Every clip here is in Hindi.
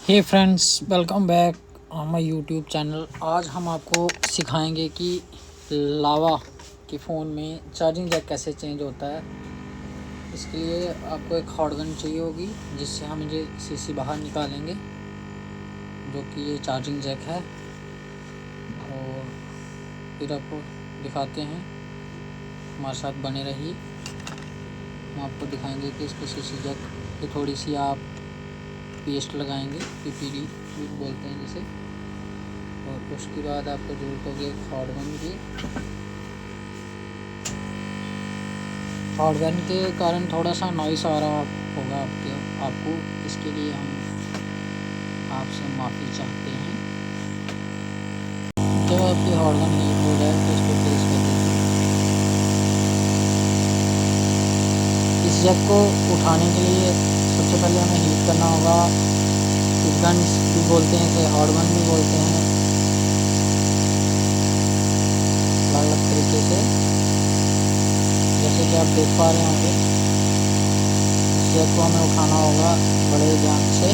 Hey friends, welcome back on my YouTube channel. आज हम आपको सिखाएंगे कि लावा के फ़ोन में चार्जिंग जैक कैसे चेंज होता है। इसके लिए आपको एक हॉट गन चाहिए होगी, जिससे हम ये सीसी बाहर निकालेंगे, जो कि ये चार्जिंग जैक है। और फिर आपको दिखाते हैं, हमारे साथ बने रहिए। हम आपको दिखाएंगे कि इसको सीसी जैक की थोड़ी सी आप पेस्ट लगाएंगे, पीपीडी बोलते हैं जिसे। और उसके बाद आपको जरूरत होगी एक हॉट गन की। हॉट गन के कारण थोड़ा सा नॉइस आ रहा होगा आपको। इसके लिए हम आपसे माफ़ी चाहते हैं। जब आपकी हॉट गन हीट हो जाए तो इसको प्लेस कर दीजिए। इस जैक को उठाने के लिए सबसे पहले हमें हीट करना होगा। गन भी बोलते हैं इसे, हॉट गन भी बोलते हैं, अलग अलग तरीके से। जैसे कि आप देख पा रहे होंगे, इस जैक को हमें उठाना होगा बड़े ध्यान से।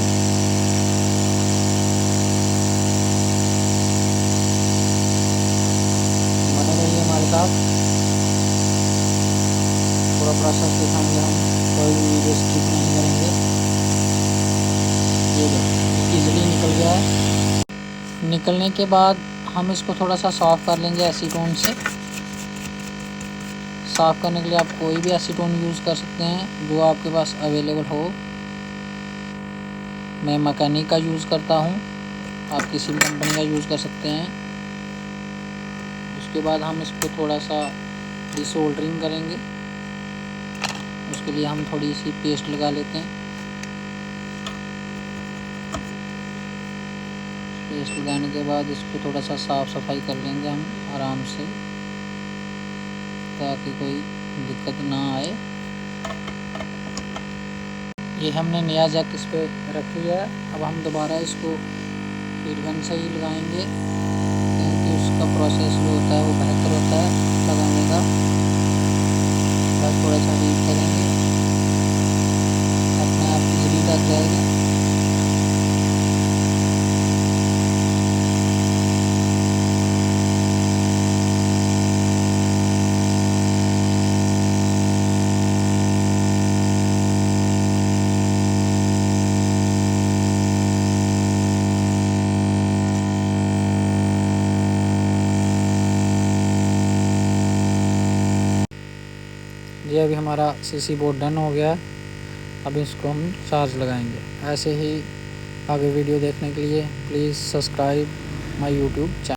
बने रहिए हमारे साथ, पूरा प्रोसेस दिखाएंगे हम, कोई भी वीडियो स्किप नहीं करेंगे। ये देखो, इजीली निकल गया है। निकलने के बाद हम इसको थोड़ा सा साफ़ कर लेंगे एसीटोन से। साफ़ करने के लिए आप कोई भी एसीटोन यूज़ कर सकते हैं जो आपके पास अवेलेबल हो। मैं मैकेनिक का यूज़ करता हूँ, आप किसी भी कंपनी का यूज़ कर सकते हैं। उसके बाद हम इसको थोड़ा सा डिसोल्डरिंग करेंगे। उसके लिए हम थोड़ी सी पेस्ट लगा लेते हैं। पेस्ट लगाने के बाद इसको थोड़ा सा साफ़ सफाई कर लेंगे हम आराम से, ताकि कोई दिक्कत ना आए। ये हमने नया जैक इस पर रख लिया है। अब हम दोबारा इसको हीट गन से ही लगाएंगे, क्योंकि उसका प्रोसेस जो होता है वो बेहतर होता है लगाने का। बस थोड़ा सा हीट करेंगे, अपने आप इजीली लग जाएगा। ये अभी हमारा सीसी बोर्ड डन हो गया है। अब इसको हम चार्ज लगाएंगे। ऐसे ही आगे वीडियो देखने के लिए please subscribe my YouTube channel.